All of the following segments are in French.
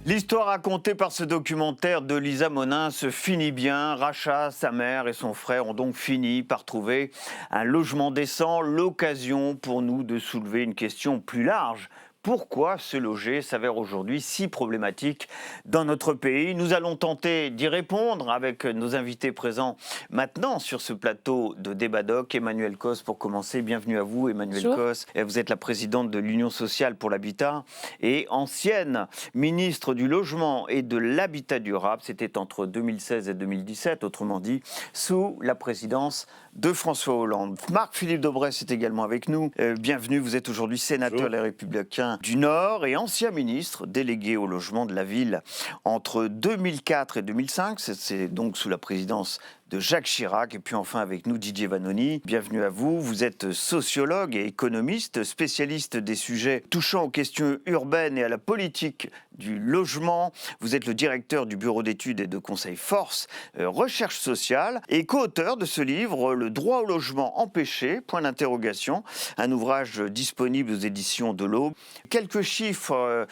L'histoire racontée par ce documentaire de Lisa Monin se finit bien. Racha, sa mère et son frère ont donc fini par trouver un logement décent, l'occasion pour nous de soulever une question plus large. Pourquoi se loger s'avère aujourd'hui si problématique dans notre pays? Nous allons tenter d'y répondre avec nos invités présents maintenant sur ce plateau de Débat Doc. Emmanuelle Cos pour commencer. Bienvenue à vous, Emmanuelle Cos. Vous êtes la présidente de l'Union sociale pour l'habitat et ancienne ministre du Logement et de l'Habitat durable. C'était entre 2016 et 2017, autrement dit, sous la présidence de François Hollande. Marc-Philippe Daubresse est également avec nous. Bienvenue, vous êtes aujourd'hui sénateur Les Républicains du Nord et ancien ministre délégué au logement de la ville entre 2004 et 2005. C'est donc sous la présidence de Jacques Chirac. Et puis enfin avec nous Didier Vannoni. Bienvenue à vous. Vous êtes sociologue et économiste, spécialiste des sujets touchant aux questions urbaines et à la politique du logement. Vous êtes le directeur du bureau d'études et de conseil Force, recherche sociale, et co-auteur de ce livre, Le droit au logement empêché, point d'interrogation, un ouvrage disponible aux éditions de l'Aube. Quelques chiffres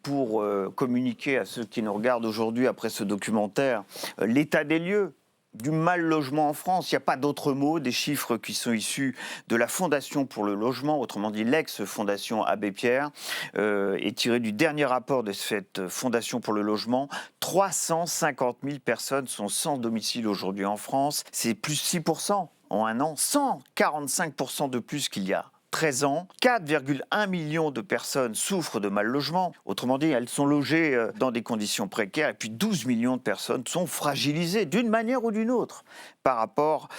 pour communiquer à ceux qui nous regardent aujourd'hui après ce documentaire. L'état des lieux du mal logement en France, il n'y a pas d'autre mot, des chiffres qui sont issus de la Fondation pour le logement, autrement dit l'ex-Fondation Abbé Pierre, et tiré du dernier rapport de cette Fondation pour le logement. 350 000 personnes sont sans domicile aujourd'hui en France, c'est plus 6% en un an, 145% de plus qu'il y a 13 ans. 4,1 millions de personnes souffrent de mal logement. Autrement dit, elles sont logées dans des conditions précaires. Et puis 12 millions de personnes sont fragilisées d'une manière ou d'une autre par rapport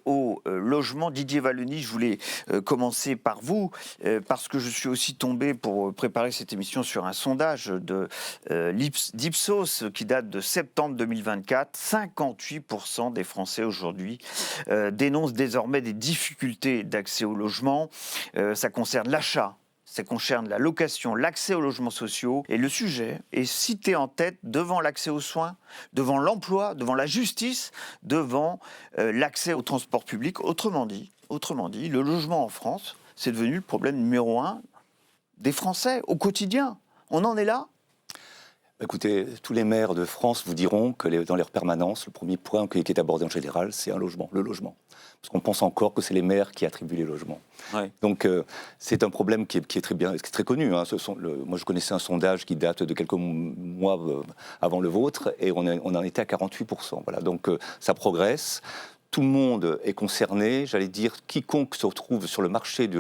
au logement. Didier Valloni, je voulais commencer par vous, parce que je suis aussi tombé pour préparer cette émission sur un sondage d'Ipsos qui date de septembre 2024. 58% des Français aujourd'hui dénoncent désormais des difficultés d'accès au logement. Ça concerne l'achat, ça concerne la location, l'accès aux logements sociaux. Et le sujet est cité en tête devant l'accès aux soins, devant l'emploi, devant la justice, devant l'accès au transport public. Autrement dit, le logement en France, c'est devenu le problème numéro 1 des Français au quotidien. On en est là ? Écoutez, tous les maires de France vous diront que dans leur permanence, le premier point qui est abordé en général, c'est le logement. Parce qu'on pense encore que c'est les maires qui attribuent les logements. Ouais. Donc c'est un problème qui est très connu. Hein. Moi je connaissais un sondage qui date de quelques mois avant le vôtre, et on en était à 48%. Voilà. Donc ça progresse. Tout le monde est concerné, j'allais dire, quiconque se retrouve sur le marché du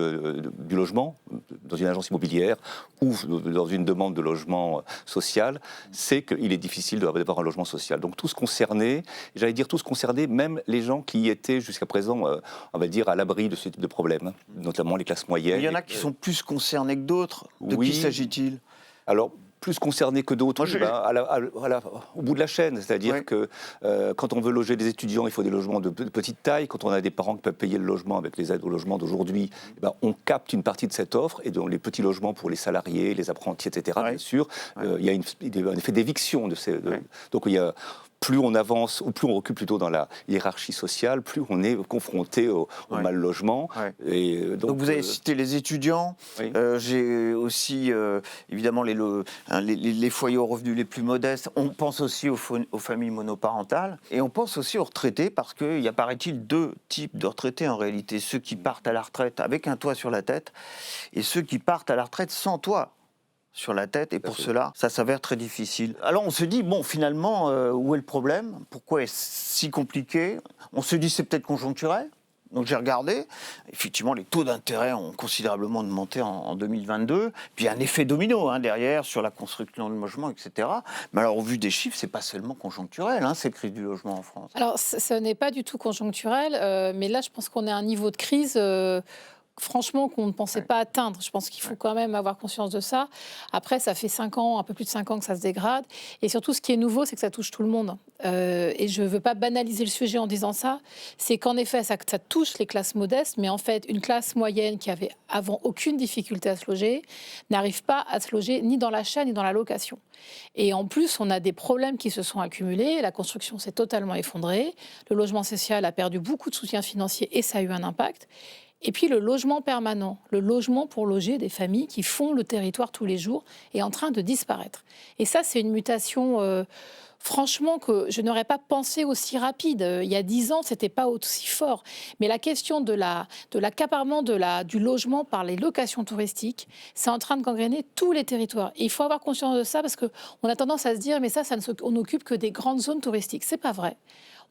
logement, dans une agence immobilière ou dans une demande de logement social, sait qu'il est difficile d'avoir un logement social. Donc tous concernés, même les gens qui étaient jusqu'à présent, on va dire, à l'abri de ce type de problème, notamment les classes moyennes. Mais il y en a qui sont plus concernés que d'autres. De qui s'agit-il ? Alors, plus concernés que d'autres, au bout de la chaîne. C'est-à-dire que quand on veut loger des étudiants, il faut des logements de petite taille. Quand on a des parents qui peuvent payer le logement avec les aides au logement d'aujourd'hui, on capte une partie de cette offre. Et dans les petits logements pour les salariés, les apprentis, etc., bien sûr, il y a un effet d'éviction. Donc il y a... Plus on avance, ou plus on recule plutôt dans la hiérarchie sociale, plus on est confronté au mal logement. Ouais. Et donc vous avez cité les étudiants, j'ai aussi évidemment les foyers aux revenus les plus modestes. On pense aussi aux familles monoparentales, et on pense aussi aux retraités, parce qu'il y a, paraît-il, 2 types de retraités en réalité. Ceux qui partent à la retraite avec un toit sur la tête, et ceux qui partent à la retraite sans toit sur la tête, et pour cela, ça s'avère très difficile. Alors on se dit, bon, finalement, où est le problème ? Pourquoi est-ce si compliqué ? On se dit, c'est peut-être conjoncturel. Donc j'ai regardé, effectivement, les taux d'intérêt ont considérablement augmenté en 2022, puis il y a un effet domino derrière sur la construction de logements, etc. Mais alors au vu des chiffres, c'est pas seulement conjoncturel, cette crise du logement en France. Alors ce n'est pas du tout conjoncturel, mais là je pense qu'on est à un niveau de crise... franchement, qu'on ne pensait pas atteindre. Je pense qu'il faut quand même avoir conscience de ça. Après, ça fait 5 ans, un peu plus de 5 ans que ça se dégrade. Et surtout, ce qui est nouveau, c'est que ça touche tout le monde. Et je ne veux pas banaliser le sujet en disant ça. C'est qu'en effet, ça touche les classes modestes, mais en fait, une classe moyenne qui avait avant aucune difficulté à se loger, n'arrive pas à se loger ni dans l'achat ni dans la location. Et en plus, on a des problèmes qui se sont accumulés. La construction s'est totalement effondrée. Le logement social a perdu beaucoup de soutien financier et ça a eu un impact. Et puis le logement permanent, le logement pour loger des familles qui font le territoire tous les jours, est en train de disparaître. Et ça, c'est une mutation, franchement, que je n'aurais pas pensé aussi rapide. Il y a 10 ans, ce n'était pas aussi fort. Mais la question de l'accaparement du logement par les locations touristiques, c'est en train de gangréner tous les territoires. Et il faut avoir conscience de ça parce qu'on a tendance à se dire, mais ça on n'occupe que des grandes zones touristiques. Ce n'est pas vrai.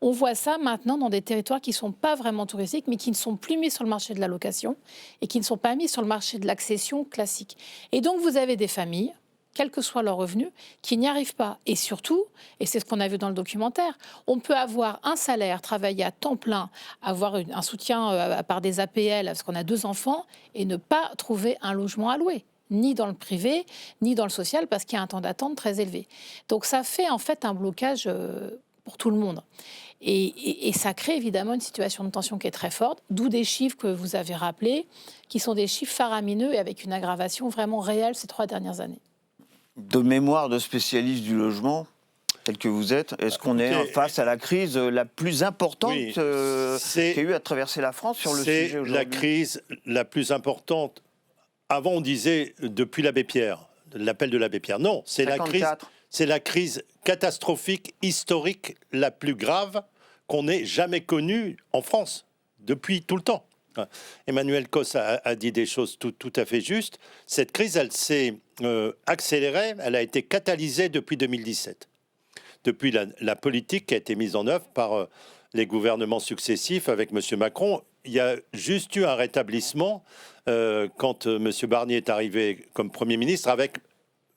On voit ça maintenant dans des territoires qui ne sont pas vraiment touristiques, mais qui ne sont plus mis sur le marché de la location et qui ne sont pas mis sur le marché de l'accession classique. Et donc, vous avez des familles, quel que soit leur revenu, qui n'y arrivent pas. Et surtout, et c'est ce qu'on a vu dans le documentaire, on peut avoir un salaire, travailler à temps plein, avoir un soutien par des APL, parce qu'on a 2 enfants, et ne pas trouver un logement à louer, ni dans le privé, ni dans le social, parce qu'il y a un temps d'attente très élevé. Donc ça fait en fait un blocage pour tout le monde. Et ça crée évidemment une situation de tension qui est très forte, d'où des chiffres que vous avez rappelés, qui sont des chiffres faramineux et avec une aggravation vraiment réelle ces 3 dernières années. De mémoire de spécialiste du logement, tel que vous êtes, est-ce qu'on est face à la crise la plus importante qui a eu à traverser la France sur le sujet aujourd'hui ? C'est la crise la plus importante. Avant, on disait depuis l'abbé Pierre, l'appel de l'abbé Pierre. Non, c'est la crise catastrophique, historique, la plus grave qu'on ait jamais connue en France, depuis tout le temps. Emmanuel Cos a dit des choses tout à fait justes. Cette crise, elle s'est accélérée, elle a été catalysée depuis 2017. Depuis la politique qui a été mise en œuvre par les gouvernements successifs avec M. Macron. Il y a juste eu un rétablissement quand M. Barnier est arrivé comme Premier ministre avec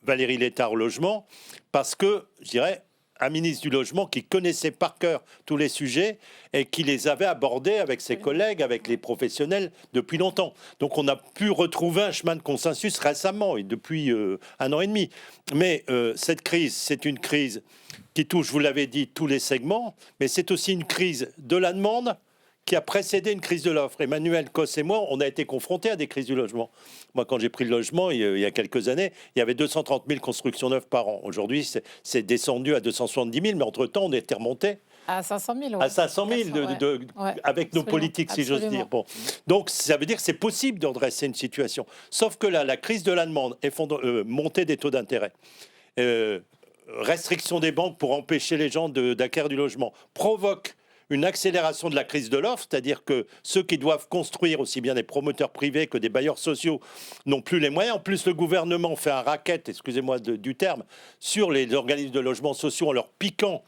Valérie Létard au logement, parce que, je dirais, un ministre du logement qui connaissait par cœur tous les sujets et qui les avait abordés avec ses collègues, avec les professionnels depuis longtemps. Donc on a pu retrouver un chemin de consensus récemment et depuis 1 an et demi. Mais cette crise, c'est une crise qui touche, vous l'avez dit, tous les segments, mais c'est aussi une crise de la demande qui a précédé une crise de l'offre. Emmanuel Cos et moi, on a été confrontés à des crises du logement. Moi, quand j'ai pris le logement, il y a quelques années, il y avait 230 000 constructions neuves par an. Aujourd'hui, c'est descendu à 270 000, mais entre-temps, on était remonté à 500 000. À 500 000 avec nos politiques, si j'ose dire. Bon. Donc, ça veut dire que c'est possible de redresser une situation. Sauf que là, la crise de la demande, montée des taux d'intérêt, restriction des banques pour empêcher les gens d'acquérir du logement, provoque une accélération de la crise de l'offre, c'est-à-dire que ceux qui doivent construire, aussi bien des promoteurs privés que des bailleurs sociaux, n'ont plus les moyens. En plus, le gouvernement fait un racket, excusez-moi du terme, sur les organismes de logements sociaux en leur piquant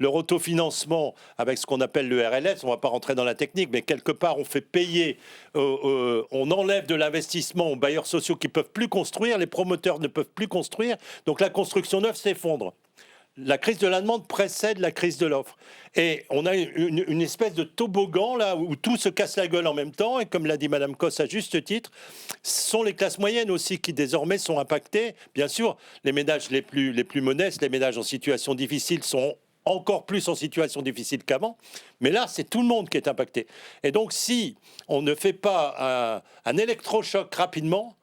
leur autofinancement avec ce qu'on appelle le RLS. On ne va pas rentrer dans la technique, mais quelque part, on fait payer, on enlève de l'investissement aux bailleurs sociaux qui ne peuvent plus construire, les promoteurs ne peuvent plus construire, donc la construction neuve s'effondre. La crise de la demande précède la crise de l'offre. Et on a une espèce de toboggan là où tout se casse la gueule en même temps. Et comme l'a dit Madame Cos à juste titre, ce sont les classes moyennes aussi qui désormais sont impactées. Bien sûr, les ménages les plus modestes, les ménages en situation difficile sont encore plus en situation difficile qu'avant. Mais là, c'est tout le monde qui est impacté. Et donc, si on ne fait pas un électrochoc rapidement,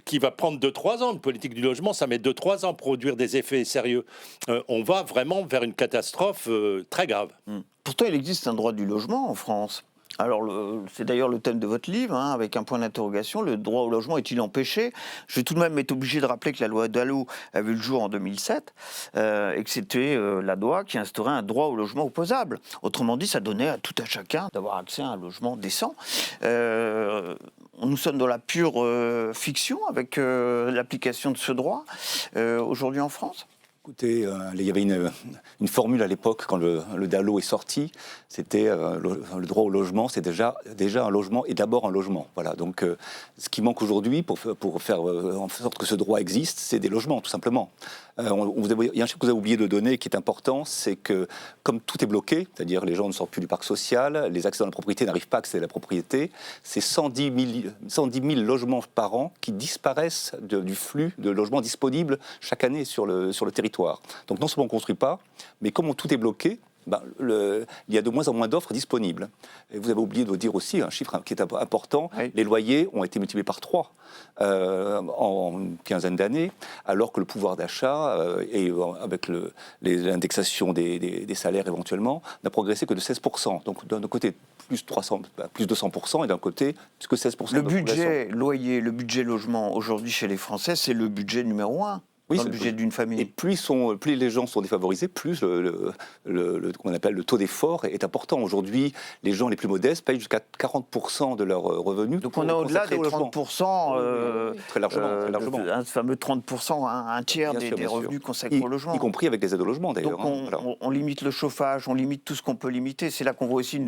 qui va prendre 2-3 ans. Une politique du logement, ça met 2-3 ans pour produire des effets sérieux. On va vraiment vers une catastrophe très grave. Pourtant, il existe un droit du logement en France. Alors, c'est d'ailleurs le thème de votre livre, hein, avec un point d'interrogation. Le droit au logement est-il empêché ? Je vais tout de même être obligé de rappeler que la loi Dallot a vu le jour en 2007 et que c'était la loi qui instaurait un droit au logement opposable. Autrement dit, ça donnait à tout à chacun d'avoir accès à un logement décent. Nous sommes dans la pure fiction avec l'application de ce droit aujourd'hui en France ? Écoutez, il y avait une formule à l'époque, quand le Dallot est sorti, c'était le droit au logement, c'est déjà un logement et d'abord un logement. Voilà, donc ce qui manque aujourd'hui pour faire en sorte que ce droit existe, c'est des logements, tout simplement. Il y a un chiffre que vous avez oublié de donner qui est important, c'est que comme tout est bloqué, c'est-à-dire les gens ne sortent plus du parc social, les accès dans la propriété n'arrivent pas à accéder à la propriété, c'est 110 000 logements par an qui disparaissent du flux de logements disponibles chaque année sur le territoire. Donc non seulement on ne construit pas, mais comme tout est bloqué, il y a de moins en moins d'offres disponibles. Et vous avez oublié de dire aussi un chiffre qui est important, oui. Les loyers ont été multipliés par 3 en une quinzaine d'années, alors que le pouvoir d'achat, et avec l'indexation des salaires éventuellement, n'a progressé que de 16%. Donc d'un côté, plus 200%, et d'un côté, plus que 16% Le de budget loyer, le budget logement, aujourd'hui chez les Français, c'est le budget numéro 1. Oui, dans le budget d'une famille. Et plus les gens sont défavorisés, plus qu'on appelle le taux d'effort est important. Aujourd'hui, les gens les plus modestes payent jusqu'à 40% de leurs revenus. Donc on est au-delà des 30%, très largement. Un fameux 30%, un tiers des revenus consacrés au logement. Y compris avec des aides au logement d'ailleurs. Donc on limite le chauffage, on limite tout ce qu'on peut limiter. C'est là qu'on voit aussi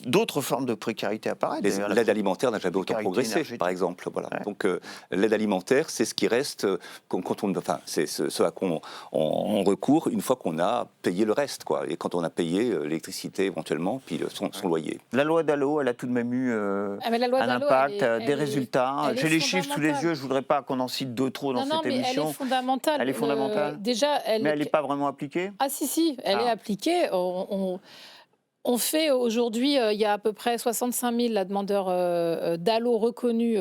d'autres formes de précarité apparaître. L'aide alimentaire n'a jamais autant progressé, par exemple. Voilà. Ouais. Donc l'aide alimentaire, c'est ce qui reste quand on... Enfin, c'est ce à quoi on recourt une fois qu'on a payé le reste, quoi. Et quand on a payé l'électricité éventuellement, puis son loyer. La loi Dallot, elle a tout de même eu un impact, des résultats. J'ai les chiffres sous les yeux, je ne voudrais pas qu'on en cite deux trop dans cette émission. Elle est fondamentale. Elle est fondamentale. Mais elle n'est pas vraiment appliquée ? Ah si, elle est appliquée. On fait aujourd'hui, il y a à peu près 65 000 demandeurs Dallot reconnus.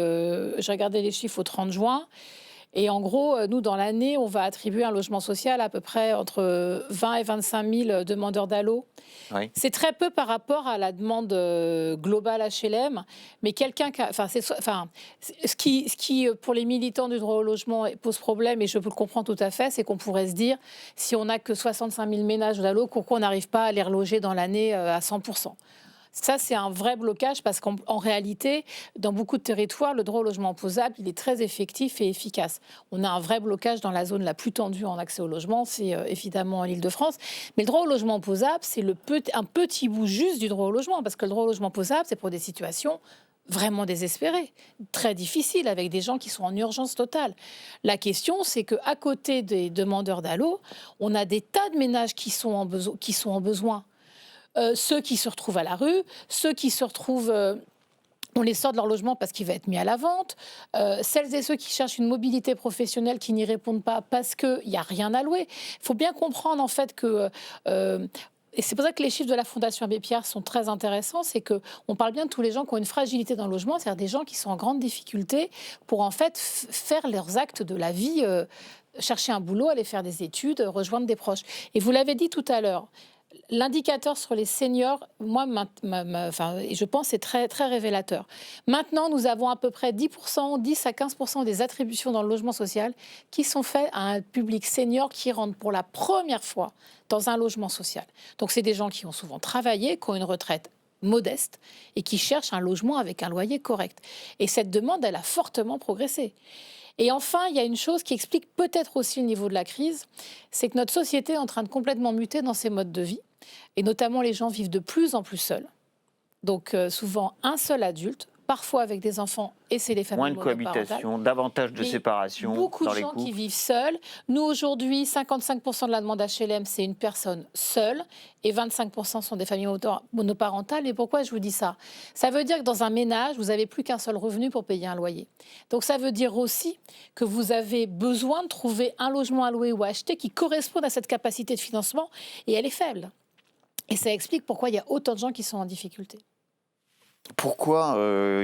J'ai regardé les chiffres au 30 juin. Et en gros, nous, dans l'année, on va attribuer un logement social à peu près entre 20 et 25 000 demandeurs Dallot. Oui. C'est très peu par rapport à la demande globale HLM, mais ce qui, pour les militants du droit au logement, pose problème, et je le comprends tout à fait, c'est qu'on pourrait se dire, si on n'a que 65 000 ménages Dallot, pourquoi on n'arrive pas à les reloger dans l'année à 100%? Ça, c'est un vrai blocage parce qu'en réalité, dans beaucoup de territoires, le droit au logement opposable, il est très effectif et efficace. On a un vrai blocage dans la zone la plus tendue en accès au logement, c'est évidemment l'Île-de-France. Mais le droit au logement opposable, c'est un petit bout juste du droit au logement, parce que le droit au logement opposable, c'est pour des situations vraiment désespérées, très difficiles, avec des gens qui sont en urgence totale. La question, c'est qu'à côté des demandeurs Dallot, on a des tas de ménages qui sont en besoin. Ceux qui se retrouvent à la rue, ceux qui se retrouvent... on les sort de leur logement parce qu'il va être mis à la vente. Celles et ceux qui cherchent une mobilité professionnelle qui n'y répondent pas parce qu'il n'y a rien à louer. Il faut bien comprendre en fait que... et c'est pour ça que les chiffres de la Fondation Abbé Pierre sont très intéressants, c'est qu'on parle bien de tous les gens qui ont une fragilité dans le logement, c'est-à-dire des gens qui sont en grande difficulté pour en fait faire leurs actes de la vie, chercher un boulot, aller faire des études, rejoindre des proches. Et vous l'avez dit tout à l'heure, l'indicateur sur les seniors, moi, je pense, c'est très, très révélateur. Maintenant, nous avons à peu près 10 à 15% des attributions dans le logement social qui sont faites à un public senior qui rentre pour la première fois dans un logement social. Donc, c'est des gens qui ont souvent travaillé, qui ont une retraite modeste et qui cherchent un logement avec un loyer correct. Et cette demande, elle a fortement progressé. Et enfin, il y a une chose qui explique peut-être aussi le niveau de la crise, c'est que notre société est en train de complètement muter dans ses modes de vie, et notamment les gens vivent de plus en plus seuls. Donc souvent un seul adulte, parfois avec des enfants, et c'est les familles monoparentales. Moins de cohabitation, davantage de séparation. Beaucoup de gens qui vivent seuls. Nous, aujourd'hui, 55% de la demande HLM, c'est une personne seule, et 25% sont des familles monoparentales. Et pourquoi je vous dis ça ? Ça veut dire que dans un ménage, vous n'avez plus qu'un seul revenu pour payer un loyer. Donc ça veut dire aussi que vous avez besoin de trouver un logement à louer ou à acheter qui corresponde à cette capacité de financement, et elle est faible. Et ça explique pourquoi il y a autant de gens qui sont en difficulté. Pourquoi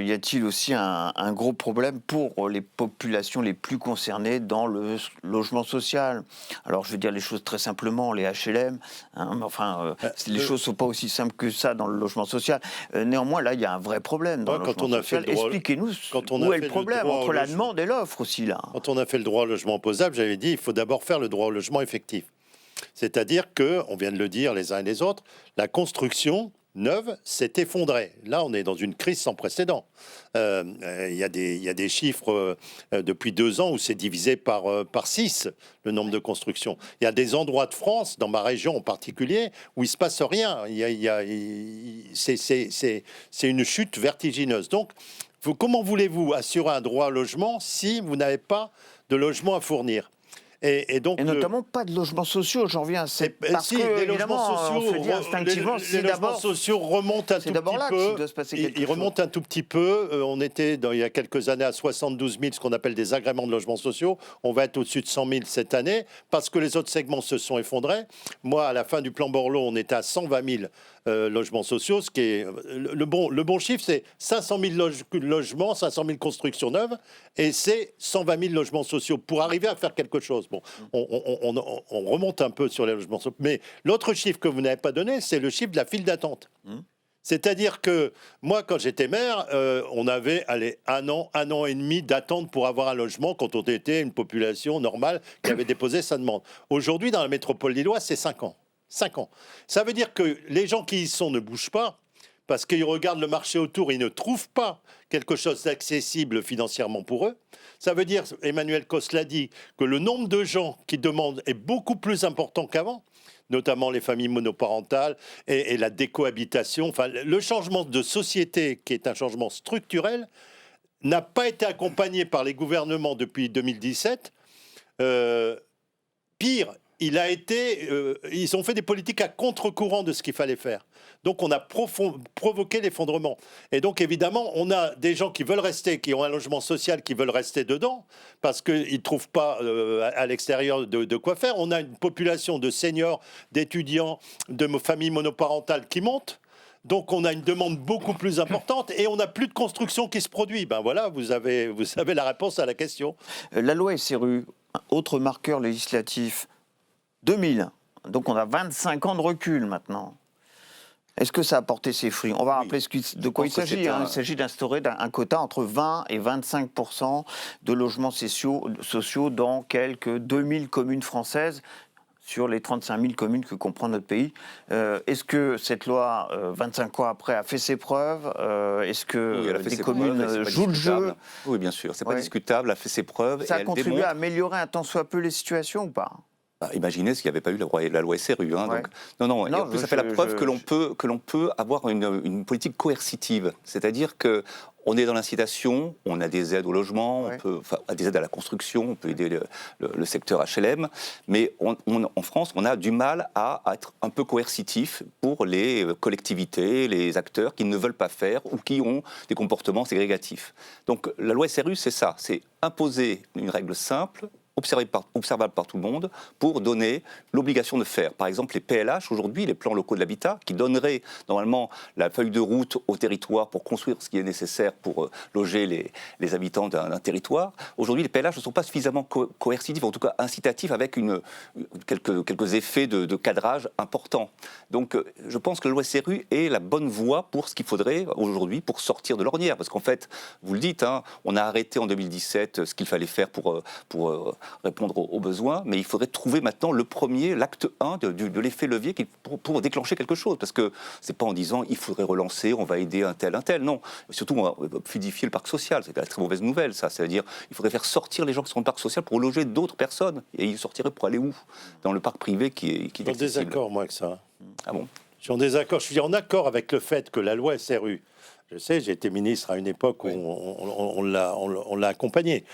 y a-t-il aussi un gros problème pour les populations les plus concernées dans le logement social ? Alors, je vais dire les choses très simplement, les HLM, les choses ne sont pas aussi simples que ça dans le logement social. Néanmoins, là, il y a un vrai problème dans le logement social. Expliquez-nous où est le problème entre la demande et l'offre aussi, là. Quand on a fait le droit au logement opposable, j'avais dit il faut d'abord faire le droit au logement effectif. C'est-à-dire que, on vient de le dire les uns et les autres, la construction neuve s'est effondrée. Là, on est dans une crise sans précédent. Il y a des chiffres depuis 2 ans où c'est divisé par 6, le nombre de constructions. Il y a des endroits de France, dans ma région en particulier, où il ne se passe rien. C'est une chute vertigineuse. Donc, comment voulez-vous assurer un droit au logement si vous n'avez pas de logement à fournir ? Et notamment pas de logements sociaux, j'en reviens. C'est parce que les logements sociaux, les logements sociaux remontent un tout petit peu. Ils remontent un tout petit peu. On était il y a quelques années à 72 000, ce qu'on appelle des agréments de logements sociaux. On va être au-dessus de 100 000 cette année parce que les autres segments se sont effondrés. Moi, à la fin du plan Borloo, on était à 120 000 logements sociaux. Ce qui est le bon chiffre, c'est 500 000 logements, 500 000 constructions neuves, et c'est 120 000 logements sociaux pour arriver à faire quelque chose. Bon, on remonte un peu sur les logements sociaux. Mais l'autre chiffre que vous n'avez pas donné, c'est le chiffre de la file d'attente. C'est-à-dire que moi, quand j'étais maire, on avait un an et demi d'attente pour avoir un logement quand on était une population normale qui avait déposé sa demande. Aujourd'hui, dans la métropole lilloise, c'est 5 ans. 5 ans. Ça veut dire que les gens qui y sont ne bougent pas parce qu'ils regardent le marché autour, ils ne trouvent pas quelque chose d'accessible financièrement pour eux. Ça veut dire, Emmanuel Cos l'a dit, que le nombre de gens qui demandent est beaucoup plus important qu'avant, notamment les familles monoparentales et la décohabitation. Enfin, le changement de société, qui est un changement structurel, n'a pas été accompagné par les gouvernements depuis 2017. Pire, ils ont fait des politiques à contre-courant de ce qu'il fallait faire. Donc on a provoqué l'effondrement. Et donc évidemment, on a des gens qui veulent rester, qui ont un logement social, qui veulent rester dedans, parce qu'ils ne trouvent pas à l'extérieur de quoi faire. On a une population de seniors, d'étudiants, de familles monoparentales qui monte. Donc on a une demande beaucoup plus importante et on n'a plus de construction qui se produit. Ben voilà, vous avez la réponse à la question. La loi SRU, autre marqueur législatif, 2000. Donc on a 25 ans de recul maintenant. Est-ce que ça a porté ses fruits? On va rappeler de quoi il s'agit. Il s'agit d'instaurer un quota entre 20 et 25% de logements sociaux dans quelques 2000 communes françaises sur les 35 000 communes que comprend notre pays. Est-ce que cette loi, 25 ans après, a fait ses preuves? Est-ce que les communes jouent le jeu? Oui, bien sûr. C'est pas discutable, elle a fait ses preuves. Ça a contribué à améliorer un tant soit peu les situations ou pas? Imaginez s'il n'y avait pas eu la loi SRU. Donc, non, et en plus, ça fait la preuve que l'on peut avoir une politique coercitive. C'est-à-dire qu'on est dans l'incitation, on a des aides au logement, on peut, des aides à la construction, on peut aider le secteur HLM, mais en France, on a du mal à être un peu coercitif pour les collectivités, les acteurs qui ne veulent pas faire ou qui ont des comportements ségrégatifs. Donc la loi SRU, c'est ça, c'est imposer une règle simple, observable par tout le monde, pour donner l'obligation de faire. Par exemple, les PLH, aujourd'hui, les plans locaux de l'habitat, qui donneraient normalement la feuille de route au territoire pour construire ce qui est nécessaire pour loger les habitants d'un territoire. Aujourd'hui, les PLH ne sont pas suffisamment coercitifs, en tout cas incitatifs, avec quelques effets de cadrage importants. Donc, je pense que la loi SRU est la bonne voie pour ce qu'il faudrait aujourd'hui pour sortir de l'ornière. Parce qu'en fait, vous le dites, on a arrêté en 2017 ce qu'il fallait faire pour répondre aux besoins, mais il faudrait trouver maintenant l'acte 1 de l'effet levier pour déclencher quelque chose, parce que c'est pas en disant il faudrait relancer, on va aider un tel, non. Surtout, on va fluidifier le parc social, c'est la très mauvaise nouvelle, ça. C'est-à-dire il faudrait faire sortir les gens qui sont dans le parc social pour loger d'autres personnes, et ils sortiraient pour aller où? Dans le parc privé qui est accessible. Je suis en désaccord, moi, avec ça. Ah bon? Je suis en désaccord, je suis en accord avec le fait que la loi SRU, je sais, j'ai été ministre à une époque où on l'a accompagné.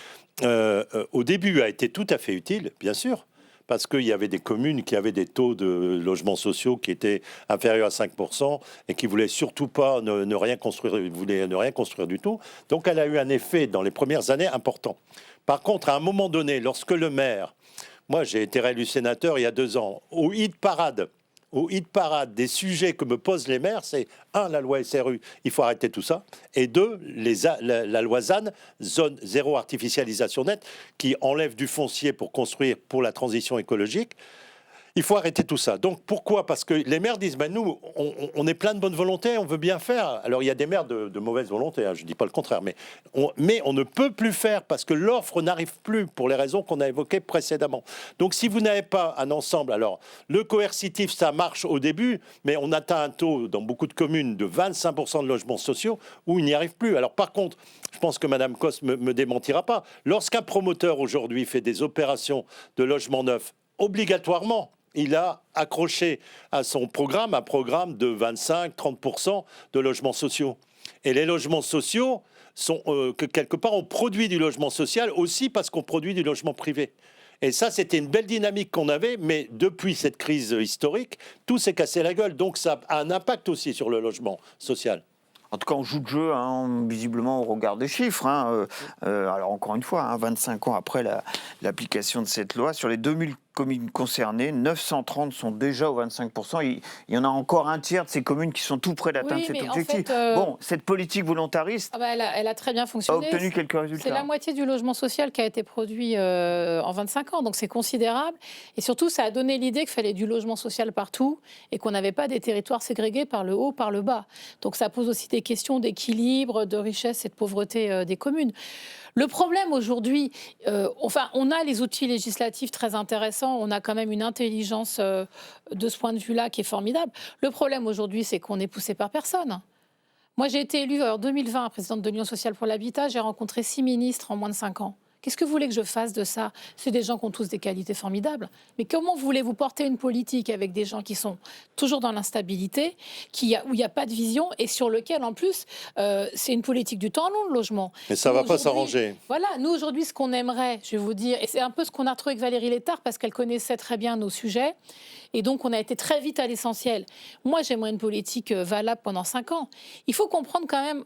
Au début, a été tout à fait utile, bien sûr, parce qu'il y avait des communes qui avaient des taux de logements sociaux qui étaient inférieurs à 5% et qui voulaient surtout pas ne rien construire, voulaient ne rien construire du tout. Donc, elle a eu un effet dans les premières années important. Par contre, à un moment donné, lorsque le maire, moi, j'ai été réélu sénateur il y a 2 ans, au hit parade des sujets que me posent les maires, c'est 1, la loi SRU, il faut arrêter tout ça, et 2, la loi ZAN, zone zéro artificialisation nette, qui enlève du foncier pour construire pour la transition écologique. Il faut arrêter tout ça. Donc pourquoi? Parce que les maires disent nous, on est plein de bonne volonté, on veut bien faire. Alors il y a des maires de mauvaise volonté, je ne dis pas le contraire, mais on ne peut plus faire parce que l'offre n'arrive plus pour les raisons qu'on a évoquées précédemment. Donc si vous n'avez pas un ensemble, alors le coercitif, ça marche au début, mais on atteint un taux dans beaucoup de communes de 25% de logements sociaux où il n'y arrive plus. Alors par contre, je pense que Mme Cos me démentira pas. Lorsqu'un promoteur aujourd'hui fait des opérations de logement neuf, obligatoirement, il a accroché à son programme un programme de 25-30% de logements sociaux. Et les logements sociaux sont que quelque part on produit du logement social aussi parce qu'on produit du logement privé. Et ça, c'était une belle dynamique qu'on avait, mais depuis cette crise historique, tout s'est cassé la gueule. Donc ça a un impact aussi sur le logement social. En tout cas, on joue de jeu, visiblement, au regard des chiffres. Alors, encore une fois, 25 ans après l'application de cette loi, sur les 2000 communes concernées, 930 sont déjà au 25%. Il y en a encore un tiers de ces communes qui sont tout près d'atteindre cet objectif. Bon, cette politique volontariste elle a très bien fonctionné. A obtenu quelques résultats. C'est la moitié du logement social qui a été produit en 25 ans, donc c'est considérable. Et surtout, ça a donné l'idée qu'il fallait du logement social partout et qu'on n'avait pas des territoires ségrégés par le haut, par le bas. Donc ça pose aussi des questions d'équilibre, de richesse et de pauvreté des communes. Le problème aujourd'hui, on a les outils législatifs très intéressants, on a quand même une intelligence de ce point de vue-là qui est formidable. Le problème aujourd'hui, c'est qu'on est poussé par personne. Moi, j'ai été élue en 2020 présidente de l'Union sociale pour l'habitat, j'ai rencontré 6 ministres en moins de 5 ans. Qu'est-ce que vous voulez que je fasse de ça? C'est des gens qui ont tous des qualités formidables. Mais comment voulez-vous porter une politique avec des gens qui sont toujours dans l'instabilité, où il n'y a pas de vision et sur lequel, en plus, c'est une politique du temps long, le logement. Mais ça ne va pas s'arranger. Voilà, nous, aujourd'hui, ce qu'on aimerait, je vais vous dire, et c'est un peu ce qu'on a retrouvé avec Valérie Létard, parce qu'elle connaissait très bien nos sujets, et donc on a été très vite à l'essentiel. Moi, j'aimerais une politique valable pendant 5 ans. Il faut comprendre quand même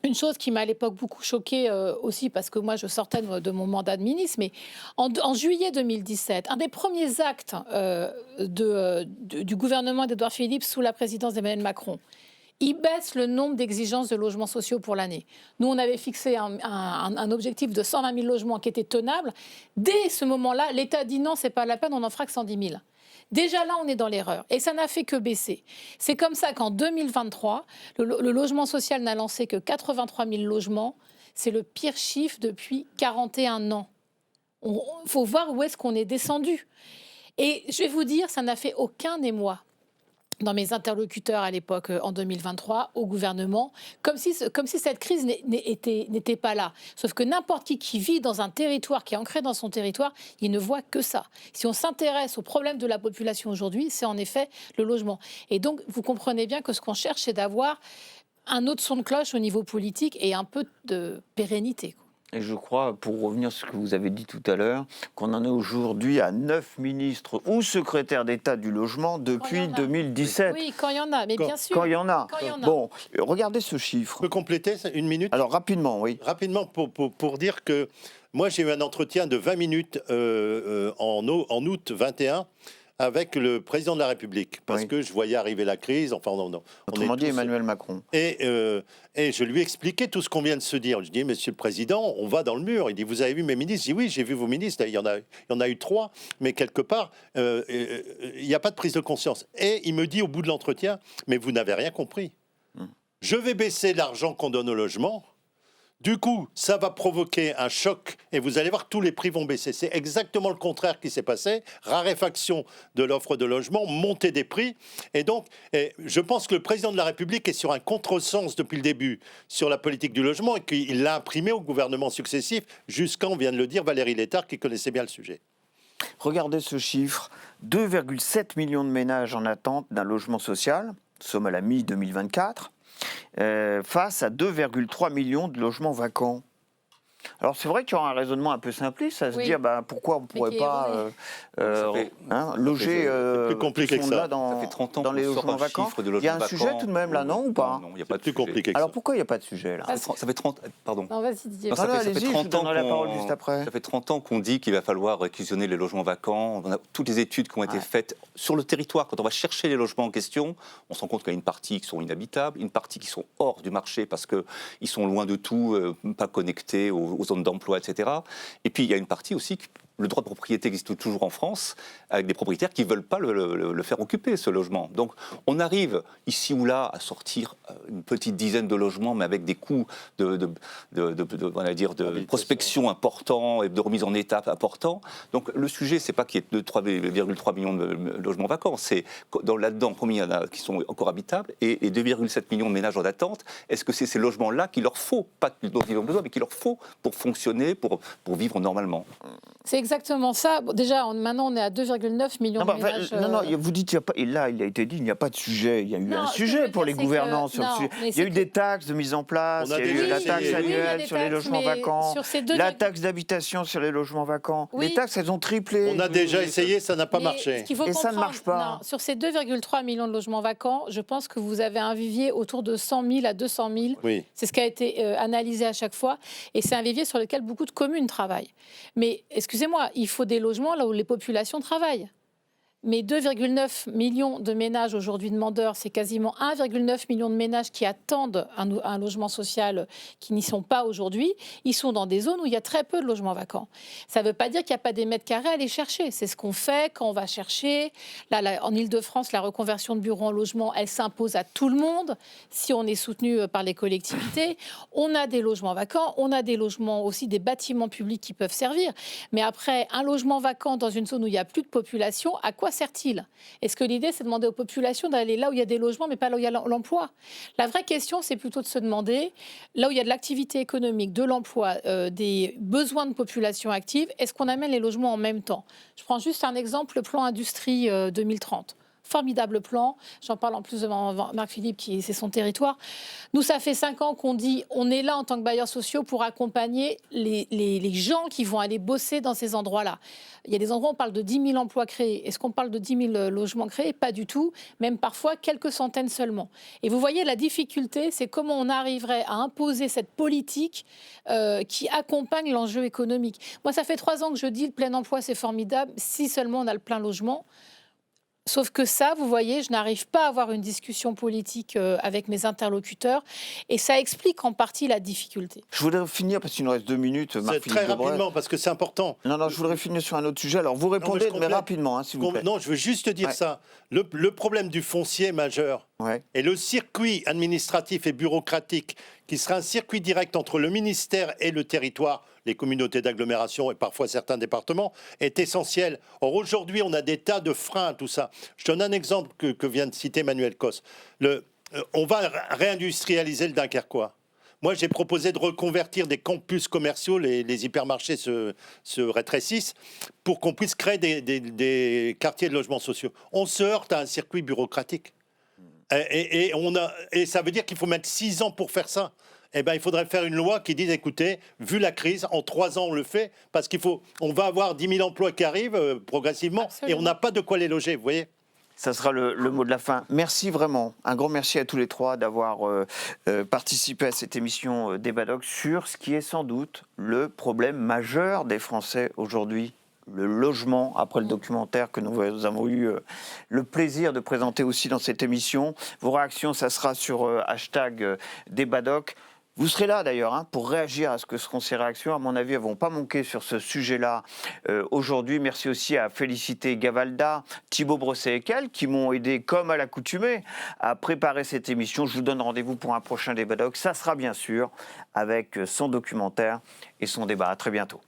une chose qui m'a à l'époque beaucoup choquée aussi, parce que moi je sortais de mon mandat de ministre, mais en juillet 2017, un des premiers actes du gouvernement d'Édouard Philippe sous la présidence d'Emmanuel Macron, il baisse le nombre d'exigences de logements sociaux pour l'année. Nous, on avait fixé un objectif de 120 000 logements qui était tenable. Dès ce moment-là, l'État dit non, c'est pas la peine, on en fera que 110 000. Déjà là, on est dans l'erreur. Et ça n'a fait que baisser. C'est comme ça qu'en 2023, le logement social n'a lancé que 83 000 logements. C'est le pire chiffre depuis 41 ans. Il faut voir où est-ce qu'on est descendu. Et je vais vous dire, ça n'a fait aucun émoi dans mes interlocuteurs à l'époque, en 2023, au gouvernement, comme si cette crise n'était pas là. Sauf que n'importe qui vit dans un territoire, qui est ancré dans son territoire, il ne voit que ça. Si on s'intéresse aux problèmes de la population aujourd'hui, c'est en effet le logement. Et donc, vous comprenez bien que ce qu'on cherche, c'est d'avoir un autre son de cloche au niveau politique et un peu de pérennité. Et je crois, pour revenir sur ce que vous avez dit tout à l'heure, qu'on en est aujourd'hui à 9 ministres ou secrétaires d'État du logement depuis 2017. Oui, quand il y en a, mais bien sûr. Quand il y en a. Bon, regardez ce chiffre. Je peux compléter une minute? Alors rapidement, oui. Rapidement, pour dire que moi j'ai eu un entretien de 20 minutes en août 21 avec le président de la République, parce que je voyais arriver la crise. Enfin, autrement dit, Emmanuel Macron. Et je lui expliquais tout ce qu'on vient de se dire. Je dis, Monsieur le Président, on va dans le mur. Il dit, vous avez vu mes ministres? Je dis, oui, j'ai vu vos ministres. Il y en a eu 3, mais quelque part, il n'y a pas de prise de conscience. Et il me dit au bout de l'entretien, mais vous n'avez rien compris. Je vais baisser l'argent qu'on donne au logement. Du coup, ça va provoquer un choc et vous allez voir, tous les prix vont baisser. C'est exactement le contraire qui s'est passé. Raréfaction de l'offre de logement, montée des prix. Et donc, je pense que le président de la République est sur un contresens depuis le début sur la politique du logement et qu'il l'a imprimé au gouvernement successif jusqu'à, on vient de le dire, Valérie Létard qui connaissait bien le sujet. Regardez ce chiffre, 2,7 millions de ménages en attente d'un logement social. Nous sommes à la mi-2024. Face à 2,3 millions de logements vacants. Alors c'est vrai qu'il y aura un raisonnement un peu simpliste à se dire pourquoi on ne pourrait pas loger plus compliqué que ça. Dans, ça fait 30 ans dans les logements vacants. Il y a un sujet tout de même là, non ou pas? Non, il n'y a pas de plus compliqué que Alors ça. pourquoi il n'y a pas de sujet là? Ça fait 30... Pardon. Non, vas-y Didier. Non, ça fait 30 ans la parole juste après. Ça fait 30 ans qu'on dit qu'il va falloir réquisitionner les logements vacants. On a toutes les études qui ont été faites sur le territoire. Quand on va chercher les logements en question, on se rend compte qu'il y a une partie qui sont inhabitables, une partie qui sont hors du marché parce qu'ils sont loin de tout, pas connectés aux zones d'emploi, etc. Et puis il y a une partie aussi, le droit de propriété existe toujours en France, avec des propriétaires qui ne veulent pas le faire occuper, ce logement. Donc on arrive ici ou là à sortir une petite dizaine de logements, mais avec des coûts de prospection importants et de remise en état importants. Donc le sujet, c'est pas qu'il y ait 3,3 millions de logements vacants, c'est là-dedans combien il y en a qui sont encore habitables et 2,7 millions de ménages en attente. Est-ce que c'est ces logements-là qu'il leur faut, pas dont ils ont besoin, mais qu'il leur faut pour fonctionner, pour vivre normalement? C'est exactement ça. Bon, déjà, maintenant, on est à 2,9 millions de ménages. Non, vous dites qu'il n'y a pas... Et là, il a été dit, il n'y a pas de sujet. Il y a eu un sujet pour les gouvernants sur le sujet. Il y a eu des taxes de mise en place, il y a eu la taxe annuelle sur les logements vacants, la taxe d'habitation sur les logements vacants. Les taxes, elles ont triplé. On a déjà essayé, ça n'a pas marché. Et ça ne marche pas. Non, sur ces 2,3 millions de logements vacants, je pense que vous avez un vivier autour de 100 000 à 200 000. Oui. C'est ce qui a été analysé à chaque fois. Et c'est un vivier sur lequel beaucoup de communes travaillent. Mais excusez-moi, excusez-moi, il faut des logements là où les populations travaillent. Mais 2,9 millions de ménages aujourd'hui demandeurs, c'est quasiment 1,9 million de ménages qui attendent un logement social qui n'y sont pas aujourd'hui. Ils sont dans des zones où il y a très peu de logements vacants. Ça ne veut pas dire qu'il n'y a pas des mètres carrés à aller chercher. C'est ce qu'on fait quand on va chercher. Là, en Ile-de-France, la reconversion de bureaux en logement, elle s'impose à tout le monde si on est soutenu par les collectivités. On a des logements vacants, on a des logements aussi, des bâtiments publics qui peuvent servir. Mais après, un logement vacant dans une zone où il n'y a plus de population, à quoi sert-il ? Est-ce que l'idée, c'est de demander aux populations d'aller là où il y a des logements, mais pas là où il y a l'emploi ? La vraie question, c'est plutôt de se demander, là où il y a de l'activité économique, de l'emploi, des besoins de population active, est-ce qu'on amène les logements en même temps ? Je prends juste un exemple, le plan Industrie 2030. Formidable plan. J'en parle en plus devant Marc Philippe, c'est son territoire. Nous, ça fait 5 ans qu'on dit on est là en tant que bailleurs sociaux pour accompagner les gens qui vont aller bosser dans ces endroits-là. Il y a des endroits où on parle de 10 000 emplois créés. Est-ce qu'on parle de 10 000 logements créés ? Pas du tout. Même parfois quelques centaines seulement. Et vous voyez, la difficulté, c'est comment on arriverait à imposer cette politique qui accompagne l'enjeu économique. Moi, ça fait 3 ans que je dis le plein emploi, c'est formidable, si seulement on a le plein logement. Sauf que ça, vous voyez, je n'arrive pas à avoir une discussion politique avec mes interlocuteurs et ça explique en partie la difficulté. Je voudrais finir, parce qu'il nous reste 2 minutes, Marc-Philippe Très Daubresse. rapidement, parce que c'est important. Non, je voudrais finir sur un autre sujet. Alors, vous répondez, mais rapidement, hein, s'il vous plaît. Non, je veux juste dire ça. Le problème du foncier majeur et le circuit administratif et bureaucratique, qui sera un circuit direct entre le ministère et le territoire, les communautés d'agglomération et parfois certains départements, est essentiel. Or, aujourd'hui, on a des tas de freins à tout ça. Je donne un exemple que vient de citer Emmanuel Cos. On va réindustrialiser le Dunkerquois. Moi, j'ai proposé de reconvertir des campus commerciaux, les hypermarchés se rétrécissent, pour qu'on puisse créer des quartiers de logements sociaux. On se heurte à un circuit bureaucratique. Et ça veut dire qu'il faut mettre 6 ans pour faire ça. Eh ben, il faudrait faire une loi qui dise, écoutez, vu la crise, en 3 ans, on le fait, parce on va avoir 10 000 emplois qui arrivent progressivement, et on n'a pas de quoi les loger, vous voyez ? Ça sera le mot de la fin. Merci vraiment. Un grand merci à tous les 3 d'avoir participé à cette émission Débat Doc sur ce qui est sans doute le problème majeur des Français aujourd'hui. Le logement, après le documentaire que nous avons eu le plaisir de présenter aussi dans cette émission. Vos réactions, ça sera sur #DébatDoc. Vous serez là d'ailleurs pour réagir à ce que seront ces réactions. À mon avis, elles ne vont pas manquer sur ce sujet-là aujourd'hui. Merci aussi à Félicité Gavalda, Thibaut Brosset-Ekel qui m'ont aidé comme à l'accoutumée à préparer cette émission. Je vous donne rendez-vous pour un prochain Débat Doc. Ça sera bien sûr avec son documentaire et son débat. À très bientôt.